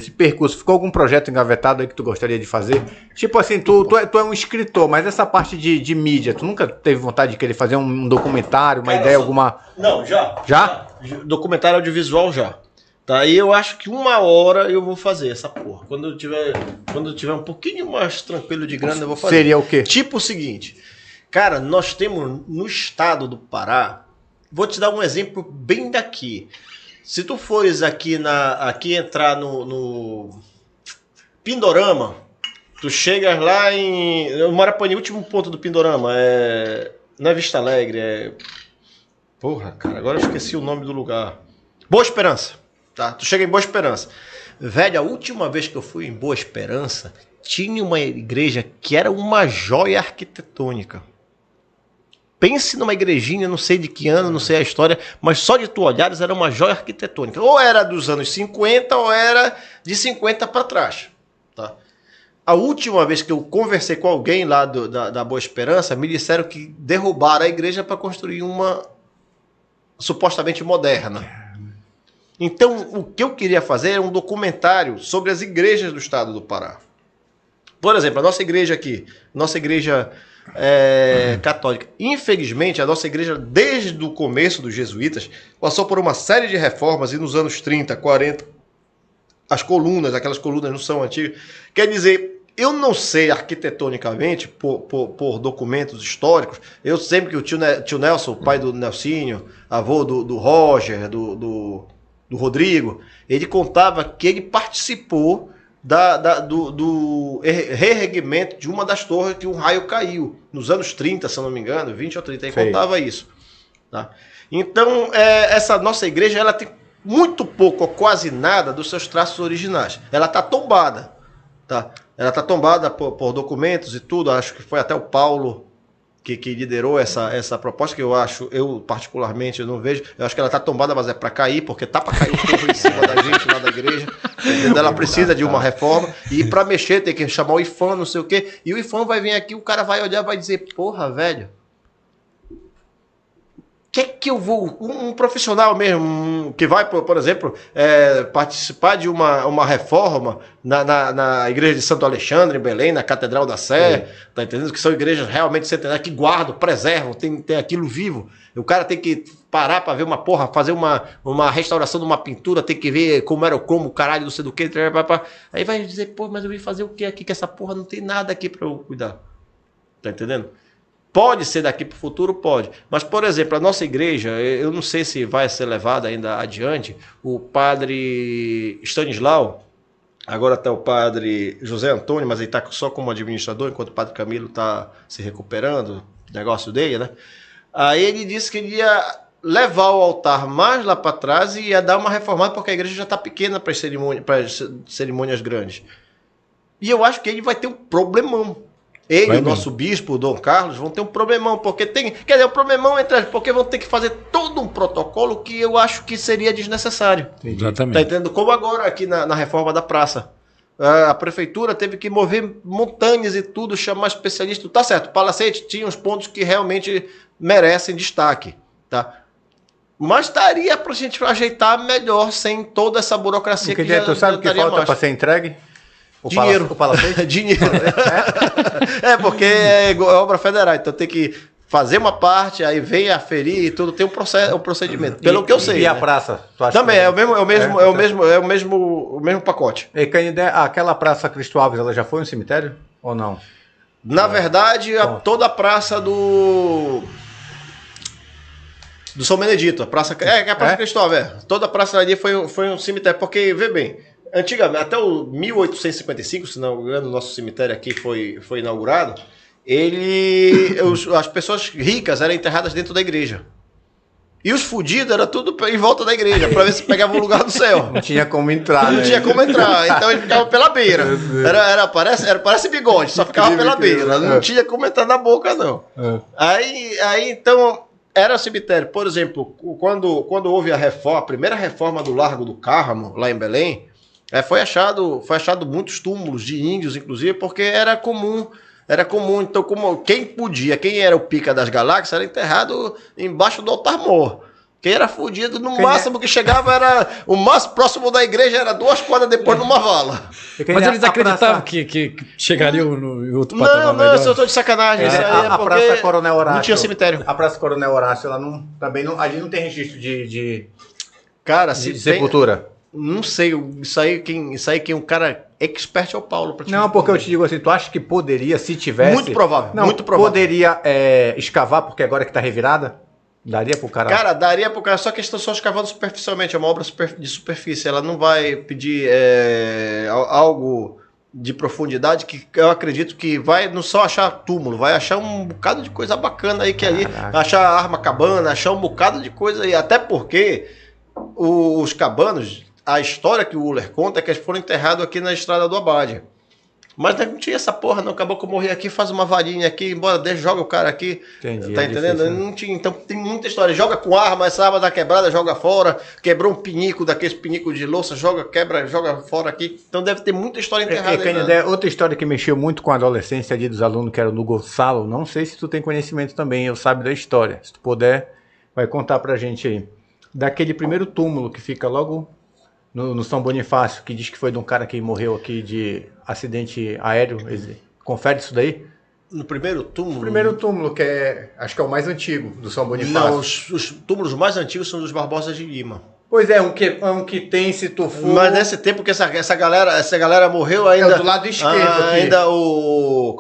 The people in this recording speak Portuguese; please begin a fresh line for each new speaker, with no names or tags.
Esse percurso, ficou algum projeto engavetado aí que tu gostaria de fazer? Tipo assim, tu é um escritor, mas essa parte de mídia, tu nunca teve vontade de querer fazer um documentário, uma ideia, alguma...
Não, já.
Já?
Documentário audiovisual já. Tá, e eu acho que 1 hora eu vou fazer essa porra. Quando eu tiver um pouquinho mais tranquilo de grana, eu vou fazer.
Seria o quê?
Tipo o seguinte, cara, nós temos no estado do Pará, vou te dar um exemplo bem daqui. Se tu fores aqui entrar no Pindorama, tu chegas lá eu moro para o último ponto do Pindorama, não é Vista Alegre, porra, cara, agora eu esqueci o nome do lugar. Boa Esperança, tá? Tu chega em Boa Esperança. Velho, a última vez que eu fui em Boa Esperança, tinha uma igreja que era uma joia arquitetônica. Pense numa igrejinha, não sei de que ano, não sei a história, mas só de tu olhares era uma joia arquitetônica. Ou era dos anos 50 ou era de 50 para trás. Tá? A última vez que eu conversei com alguém lá da Boa Esperança, me disseram que derrubaram a igreja para construir uma supostamente moderna. Então, o que eu queria fazer era um documentário sobre as igrejas do estado do Pará. Por exemplo, a nossa igreja aqui, católica. Infelizmente, a nossa igreja, desde o começo dos jesuítas, passou por uma série de reformas e nos anos 30, 40, aquelas colunas não são antigas. Quer dizer, eu não sei arquitetonicamente, por documentos históricos, eu sempre que o tio Nelson, o pai do Nelsinho, avô do Roger, do Rodrigo, ele contava que ele participou do reerguimento de uma das torres que um raio caiu nos anos 30, se eu não me engano, 20 ou 30, ele contava isso. Tá? Então, essa nossa igreja, ela tem muito pouco ou quase nada dos seus traços originais. Ela está tombada. Tá? Ela está tombada por documentos e tudo. Acho que foi até o Paulo que liderou essa proposta, que eu particularmente não vejo. Eu acho que ela está tombada, mas é para cair, porque tá para cair o povo em cima da gente lá da igreja. Ela precisa de uma reforma. E para mexer tem que chamar o IFAM, não sei o quê. E o IFAM vai vir aqui, o cara vai olhar e vai dizer, porra, velho, que eu vou... Um profissional mesmo, que vai, por exemplo, participar de uma reforma na igreja de Santo Alexandre, em Belém, na Catedral da Sé, tá entendendo? Que são igrejas realmente centenárias, que guardam, preservam, tem aquilo vivo. O cara tem que parar para ver uma porra, fazer uma restauração de uma pintura, tem que ver como era o cromo, o caralho, não sei do que. Aí vai dizer, pô, mas eu vim fazer o que aqui, que essa porra não tem nada aqui para eu cuidar. Tá entendendo? Pode ser daqui para o futuro? Pode. Mas, por exemplo, a nossa igreja, eu não sei se vai ser levada ainda adiante, o padre Stanislau, agora está o padre José Antônio, mas ele está só como administrador, enquanto o padre Camilo está se recuperando, o negócio dele, né? Aí ele disse que ele ia levar o altar mais lá para trás e ia dar uma reformada, porque a igreja já está pequena para cerimônias grandes. E eu acho que ele vai ter um problemão. Ele e o nosso bispo, o Dom Carlos, vão ter um problemão, porque o problemão porque vão ter que fazer todo um protocolo que eu acho que seria desnecessário.
Exatamente.
Tá entendendo? Como agora aqui na reforma da praça. A prefeitura teve que mover montanhas e tudo, chamar especialista. Tá certo, o Palacete tinha uns pontos que realmente merecem destaque, tá? Mas daria pra gente ajeitar melhor sem toda essa burocracia
que já, tu sabe o que falta para ser entregue?
Dinheiro.
O palacete?
Dinheiro. Porque é obra federal, então tem que fazer uma parte, aí vem aferir e tudo, tem um procedimento. Pelo que eu sei.
E a praça? Tu acha
também,
que...
é o mesmo pacote.
E Canindé, aquela praça Cristo Alves, ela já foi um cemitério ou não?
Na verdade, toda a praça do São Benedito, a praça Cristo Alves, toda a praça ali foi um cemitério, porque, vê bem, antigamente, até o 1855, se não me engano, o nosso cemitério aqui foi inaugurado, as pessoas ricas eram enterradas dentro da igreja. E os fudidos era tudo em volta da igreja, para ver se pegava o lugar do céu.
Não tinha como entrar,
Não tinha como entrar, então ele ficava pela beira. Parece bigode, só ficava pela beira. Não tinha como entrar na boca, não. Aí então, era cemitério. Por exemplo, quando houve a primeira reforma do Largo do Cárramo, lá em Belém, foi achado muitos túmulos de índios, inclusive, porque era comum. Então, quem era o pica das galáxias, era enterrado embaixo do altar-mor. Quem era fudido, no máximo que chegava era... O mais próximo da igreja era 2 quadras depois numa vala.
Mas eles acreditavam que chegariam no outro patamar
Não,
melhor?
eu tô de sacanagem. Isso aí
a
porque
Praça Coronel Horácio.
não tinha cemitério.
A Praça Coronel Horácio, ela não, também não, ali não tem registro de
Cara, se tem,
sepultura.
não sei, isso aí quem um cara expert é o Paulo. Pra te
Não, porque eu te digo assim, tu acha que poderia, se tivesse...
Muito provável,
não,
muito provável.
Poderia escavar, porque agora que tá revirada? Daria pro cara...
Cara, daria pro cara, só que estão só escavando superficialmente, é uma obra de superfície, ela não vai pedir algo de profundidade, que eu acredito que vai não só achar túmulo, vai achar um bocado de coisa bacana aí, que aí, achar arma cabana, achar um bocado de coisa aí, até porque os cabanos, a história que o Uller conta é que eles foram enterrados aqui na Estrada do Abade. Mas não tinha essa porra, não. Acabou que eu morri aqui, faz uma varinha aqui, embora deixa, joga o cara aqui.
Entendi,
tá entendendo?
difícil, né?
Não tinha, então tem muita história. Joga com arma, essa arma da quebrada, joga fora. Quebrou um pinico daqueles pinicos de louça, quebra, joga fora aqui. Então deve ter muita história enterrada aí, né?
Outra história que mexeu muito com a adolescência ali dos alunos, que era no Gonçalo, não sei se tu tem conhecimento também, eu sabe da história. Se tu puder, vai contar pra gente aí. Daquele primeiro túmulo que fica logo no São Bonifácio, que diz que foi de um cara que morreu aqui de acidente aéreo. Confere isso daí?
No primeiro túmulo?
O primeiro túmulo, que acho que é o mais antigo do São Bonifácio.
Não, os túmulos mais antigos são dos Barbosa de Lima.
Pois é, um que tem, se tu for...
Mas nesse tempo que essa galera morreu ainda...
É do lado esquerdo aqui.
Ainda o...